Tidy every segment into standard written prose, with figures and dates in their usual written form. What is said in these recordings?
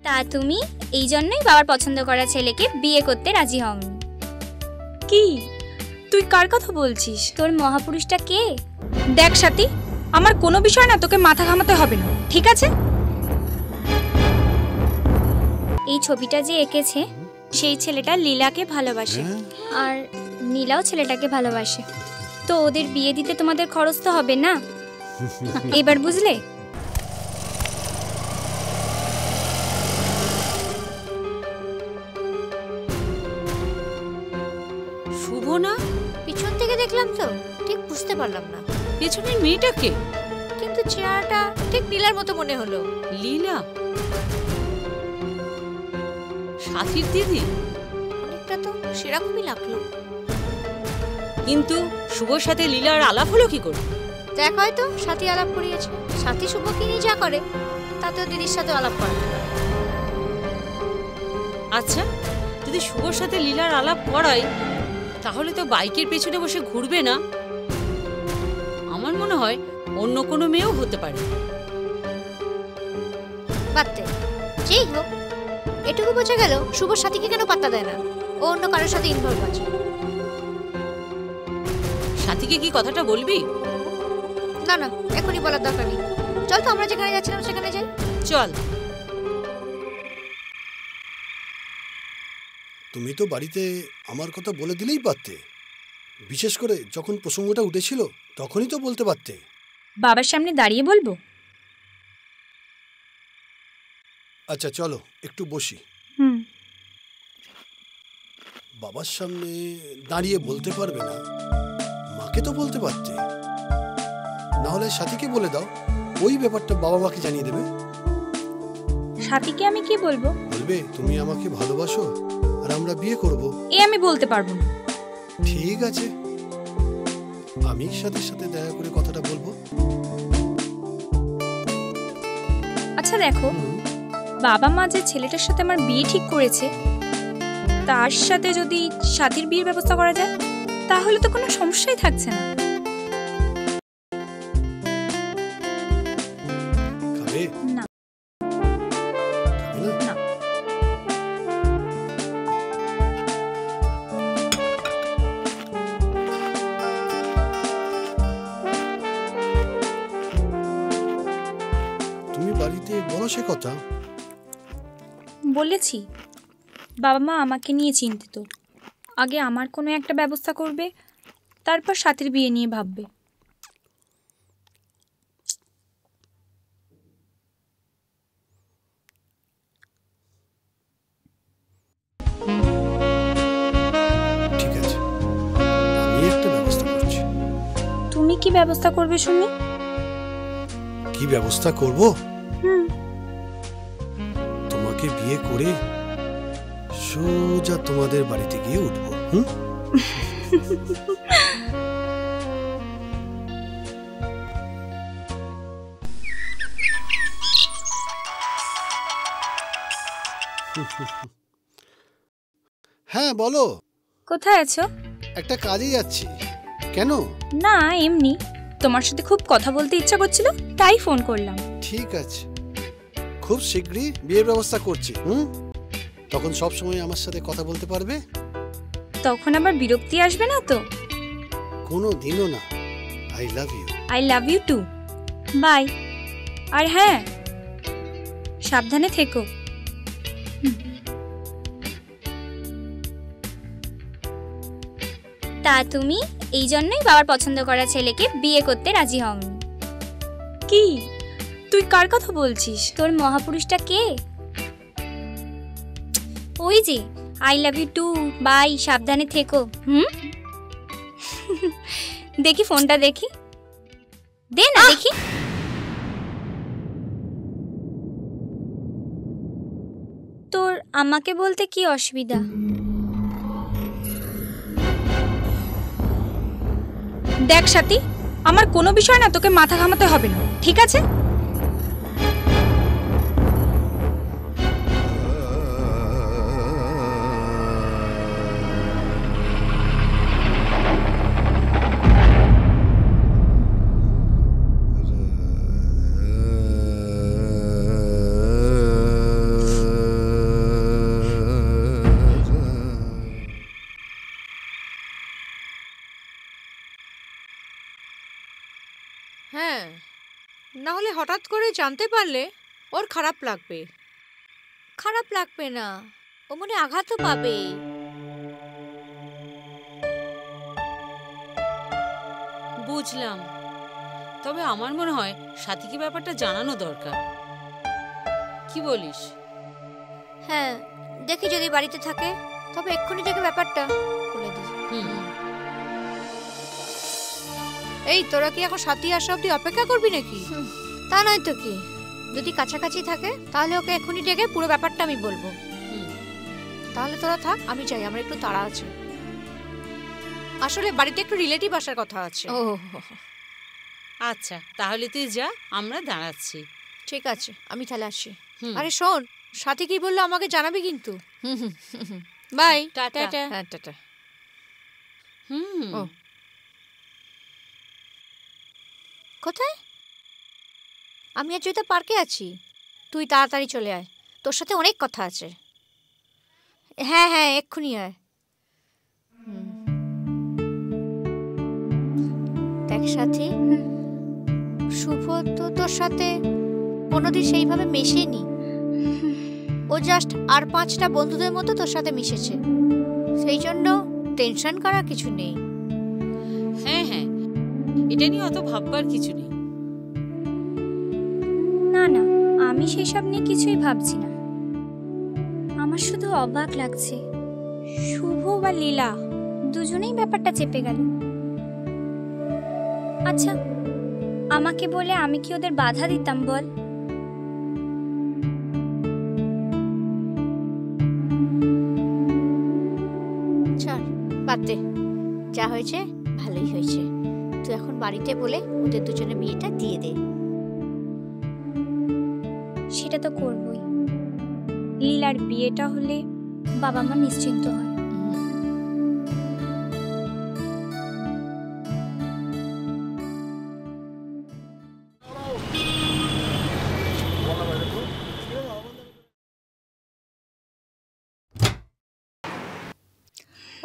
তা তুমি এই জন্যই বাবার পছন্দ করা ছেলেকে বিয়ে করতে রাজি হওনি? কি তুই কার কথা বলছিস? তোর মহাপুরুষটা কে? দেখ সাথী, আমার কোনো বিষয় না তোকে মাথা ঘামাতে হবে না, ঠিক আছে? এই ছবিটা যে এঁকেছে সেই ছেলেটা লীলাকে ভালোবাসে, আর নীলাও ছেলেটাকে ভালোবাসে। তো ওদের বিয়ে দিতে তোমাদের খরচ তো হবে না? এবার বুঝলে? শুভ না? পিছন থেকে দেখলাম তো ঠিক বুঝতে পারলাম না পেছনের মেয়েটাকে, কিন্তু চেহারাটা ঠিক নীলার মতো মনে হলো। লীলা? সাথীর দিদি? অনেকটা তো সেরকমই লাগলো। কিন্তু শুভর সাথে লীলার আলাপ হলো কি করে? দেখ, হয়তো সাথী আলাপ করিয়েছে। সাথী শুভকে নিয়ে যা করে তাতেও দিদির সাথে আলাপ করে। আচ্ছা, যদি শুভর সাথে লীলার আলাপ করায় তাহলে তো বাইকের পেছনে বসে ঘুরবে না। আমার মনে হয় অন্য কোনো মেয়েও হতে পারে। বাদতে যেই হোক, এটুকু বোঝা গেল শুভর সাথীকে কেন পাত্তা দেয় না। ও অন্য কারোর সাথে ইনভলভ আছে। সাথীকে কি কথাটা বলবি? না না, এখনই বলার দরকার নেই। চল তো, আমরা যেখানে যাচ্ছিলাম সেখানে যাই। চল। তুমি তো বাড়িতে আমার কথা বলে দিলেই পারতে। বিশেষ করে যখন প্রসঙ্গটা উঠেছিল তখনই তো বলতে পারতে। বাবার সামনে দাঁড়িয়ে বলবো? আচ্ছা চলো একটু বসি। বাবার সামনে দাঁড়িয়ে বলতে পারবে না, মাকে তো বলতে পারতে। না হলে সাথীকে বলে দাও, ওই ব্যাপারটা বাবা মাকে জানিয়ে দেবে। সাথীকে আমি কি বলবো? বলবে তুমি আমাকে ভালোবাসো আর আমরা বিয়ে করব। এ আমি বলতে পারবো না। ঠিক আছে, আমি সাথীর সাথে দেখা করে কথাটা বলবো। আচ্ছা দেখো, বাবা মা যে ছেলেটার সাথে আমার বিয়ে ঠিক করেছে তার সাথে যদি সাথীর বিয়ের ব্যবস্থা করা যায় তাহলে তো কোনো সমস্যাই থাকছে না। খাবে? না। খাবে না? না। তুমি বাড়িতে বলো সে কথা। বলেছি, বাবা মা আমাকে নিয়ে চিন্তিত। আগে আমার কোনো একটা ব্যবস্থা করবে, তারপর সাথীর বিয়ে নিয়ে ভাববে। ঠিক আছে, আমি একটা ব্যবস্থা করছি। তুমি কি ব্যবস্থা করবে শুনি? কি ব্যবস্থা করব? তোমাকে বিয়ে করে সোজা তোমাদের বাড়িতে গিয়ে উঠবো। হ্যাঁ বলো। কোথায় আছো? একটা কাজে যাচ্ছি। কেন? না এমনি, তোমার সাথে খুব কথা বলতে ইচ্ছা করছিল তাই ফোন করলাম। ঠিক আছে, খুব শীঘ্রই বিয়ের ব্যবস্থা করছি। তখন সব সময় আমার সাথে কথা বলতে পারবে। তখন আবার বিরক্তি আসবে না তো? কোনো দিনও না। I love you. I love you too. Bye. আর হ্যাঁ, সাবধানে থেকো। তা তুমি এই জন্যই বাবার পছন্দ করা ছেলেকে বিয়ে করতে রাজি হওনি? কি তুই কার কথা বলছিস? তোর মহাপুরুষটা কে? ওই যে I love you too, bye, সাবধানে থেকো। দেখি ফোনটা, দেখি দে না, দেখি। তোর আমাকে বলতে কি অসুবিধা? দেখ সাথী, আমার কোনো বিষয় না তোকে মাথা ঘামাতে হবে না, ঠিক আছে? হঠাৎ করে জানতে পারলে ওর খারাপ লাগবে। খারাপ লাগবে না, ও মনে আঘাতও পাবে। বুঝলাম, তবে আমার মনে হয় সাথীকে ব্যাপারটা জানানো দরকার। কি বলিস? হ্যাঁ, দেখি যদি বাড়িতে থাকে তবে এক্ষুনি থেকে ব্যাপারটা বলে দিই। এই তোরা কি এখন সাথী আসা অব্দি অপেক্ষা করবি নাকি? তা নয় তো কি, যদি কাছাকাছি থাকে তাহলে ওকে এক্ষুনি ডেকে পুরো ব্যাপারটা আমি বলবো। তাহলে তোরা থাক, আমি চাই, আমার একটু তাড়া আছে। আসলে বাড়িতে একটু রিলেটিভ আসার কথা আছে। ও আচ্ছা, তাহলে তুই যা, আমরা দাঁড়াচ্ছি। ঠিক আছে, আমি তাহলে আসি। হুম। আরে শোন, সাথী কি বললো আমাকে জানাবি কিন্তু। বাই। টাটা। হ্যাঁ, টাটা। হুম। ও। কোথায়? আমি আর জয়িতা পার্কে আছি, তুই তাড়াতাড়ি চলে আয়, তোর সাথে অনেক কথা আছে। হ্যাঁ হ্যাঁ, এক্ষুনি আয়। দেখ সাথী, শুভ তো তোর সাথে কোনোদিন সেইভাবে মেশেনি, ও জাস্ট আর 5টা বন্ধুদের মতো তোর সাথে মিশেছে, সেই জন্য টেনশন করার কিছু নেই। হ্যাঁ হ্যাঁ, এটা নিয়ে অত ভাববার কিছু নেই। না না, আমি সেসব নিয়ে কিছুই ভাবছি না। আমার শুধু অবাক লাগছে, শুভ বা লীলা দুজনেই ব্যাপারটা চেপে গেল। আচ্ছা, আমাকে বলে আমি কি ওদের বাধা দিতাম বল? ছাড়, বাদ দে, যা হয়েছে ভালোই হয়েছে। তুই এখন বাড়িতে বলে ওদের দুজনে বিয়েটা দিয়ে দে। সেটা তো করবই। লীলার বিয়েটা হলে বাবা মা নিশ্চিন্ত হয়।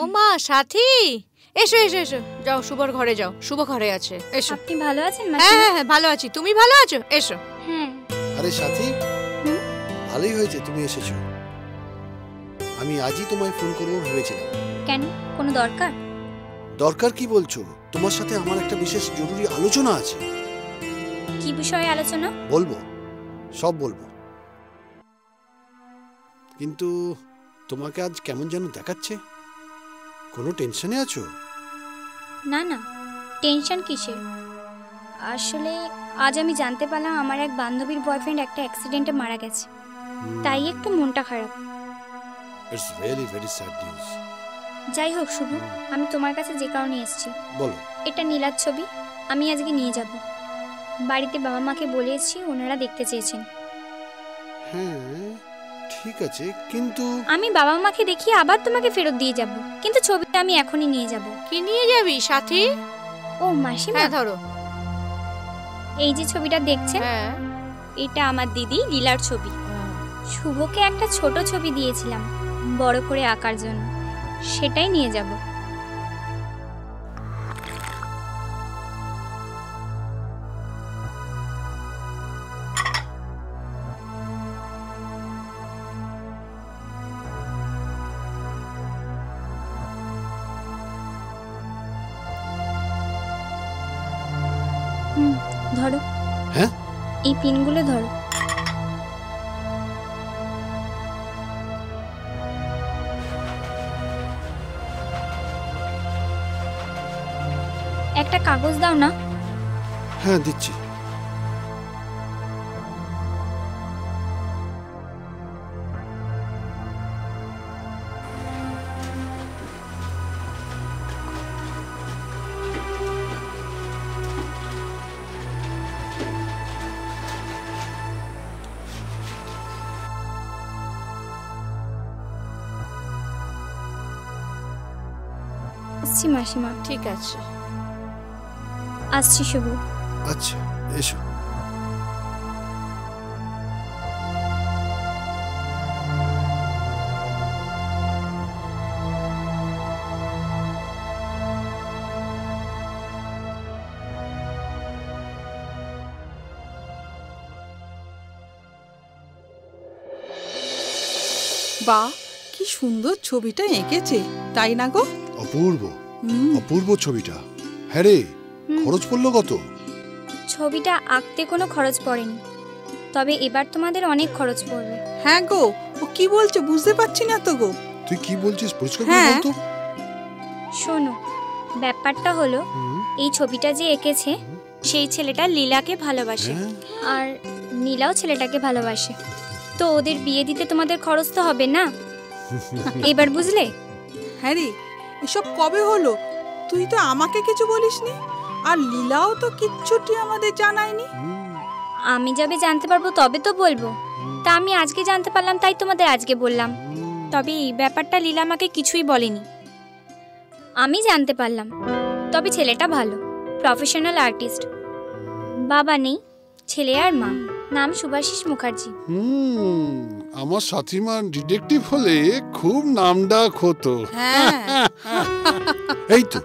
ও মা, সাথী, এসো এসো এসো, যাও শুভর ঘরে যাও, শুভ ঘরে আছে, এসো। আপনি ভালো আছেন হ্যাঁ মাসিমা? হ্যাঁ হ্যাঁ, ভালো আছি, তুমি ভালো আছো? এসো। হ্যাঁ। আরে সাথী, হুম? ভালোই হয়েছে তুমি এসেছো। আমি আজই তোমায় ফোন করবো ভেবেছিলাম। কেন, কোনো দরকার? দরকার কি বলছো? তোমার সাথে আমার একটা বিশেষ জরুরি আলোচনা আছে। কি বিষয়ে আলোচনা? বলবো, সব বলবো, কিন্তু তোমাকে আজ কেমন যেন দেখাচ্ছে। কোনো টেনশনে আছো? না না, টেনশন কিসের? আসলে আজ আমি জানতে পারলাম আমার এক বান্ধবীর বয়ফ্রেন্ড একটা অ্যাক্সিডেন্টে মারা গেছে, তাই একটু মনটা খারাপ। It's really very sad news. যাই হোক শুভ, আমি তোমার কাছে যে কারণে এসেছি, বলো। এটা নীলার ছবি, আমি আজকে নিয়ে যাব। বাড়িতে বাবা মাকে বলেছি, ওনারা দেখতে চেয়েছেন। হ্যাঁ ঠিক আছে, কিন্তু আমি বাবা মাকে দেখিয়ে আবার তোমাকে ফেরত দিয়ে যাব, কিন্তু ছবিটা আমি এখনই নিয়ে যাব। কি নিয়ে যাবি সাথী? ও মাসিমা, হ্যাঁ ধরো। এই যে ছবিটা দেখছেন, হ্যাঁ। এটা আমার দিদি লীলার ছবি। শুভকে একটা ছোট ছবি দিয়েছিলাম বড় করে আঁকার জন্য, সেটাই নিয়ে যাব। ধরো। হ্যাঁ, এই পিনগুলো ধরো। একটা কাগজ দাও না। হ্যাঁ দিচ্ছি। আসছি মাসিমা। ঠিক আছে। আসছি শুভ। আচ্ছা এসো। বাহ, কি সুন্দর ছবিটা এঁকেছে, তাই না গো? অপূর্ব, অপূর্ব ছবিটা। হ্যাঁ রে, খরচ পড়লো কত? ছবিটা আঁকতে কোনো খরচ পড়েনি, তবে এবার তোমাদের অনেক খরচ পড়বে। হ্যাঁ গো, ও কি বলছে বুঝতে পারছি না তো গো। তুই কি বলছিস পরিষ্কার করে বল তো। শোনো, ব্যাপারটা হলো এই ছবিটা যে এঁকেছে সেই ছেলেটা লীলাকে ভালোবাসে, আর নীলাও ছেলেটাকে ভালোবাসে। তো ওদের বিয়ে দিতে তোমাদের খরচ তো হবে না, এবার বুঝলে? হ্যাঁ রে, এসব কবে হলো? তুই তো আমাকে কিছু বলিসনি, আর লীলাও তো কিচ্ছুটি আমাদের জানায়নি। আমি যবে জানতে পারবো তবে তো বলবো। তা আমি আজকে জানতে পারলাম তাই তোমাদের আজকে বললাম। তবে এই ব্যাপারটা লীলা আমাকে কিছুই বলেনি, আমি জানতে পারলাম। তবে ছেলেটা ভালো, প্রফেশনাল আর্টিস্ট। বাবা নেই, ছেলে আর মা, নাম শুভাশিস মুখার্জি। আমার সাথীমা ডিটেকটিভ হলে খুব নামডাক হতো। এই তো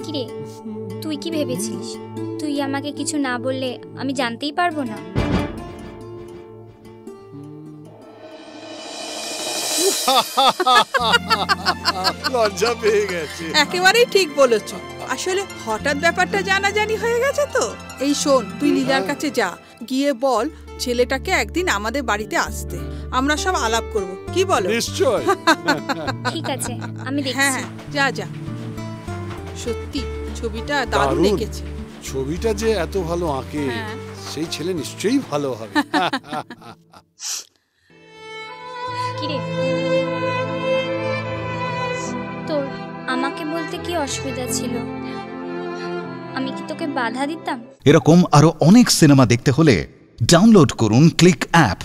কিরে, তুই কি ভেবেছিস তুই আমাকে কিছু না বললে আমি জানতেই পারবো না? লজ্জা পেয়ে গেছে। একেবারেই ঠিক বলেছো। আসলে হঠাৎ ব্যাপারটা জানাজানি হয়ে গেছে তো। এই শোন, তুই লীলার কাছে যা, গিয়ে বল ছেলেটাকে একদিন আমাদের বাড়িতে আসতে, আমরা সব আলাপ করব, কি বলো? নিশ্চয়। ঠিক আছে, আমি দেখছি। হ্যাঁ, যা যা। সত্যি ছবিটা দারুণ এঁকেছে। ছবিটা যে এত ভালো আঁকে, সেই ছেলে নিশ্চয়ই ভালো হবে। কিরে, তোর আমাকে বলতে কি অসুবিধা ছিল? আমি কি তোকে বাধা দিতাম? এরকম আরো অনেক সিনেমা দেখতে হলে ডাউনলোড করুন ক্লিক অ্যাপ।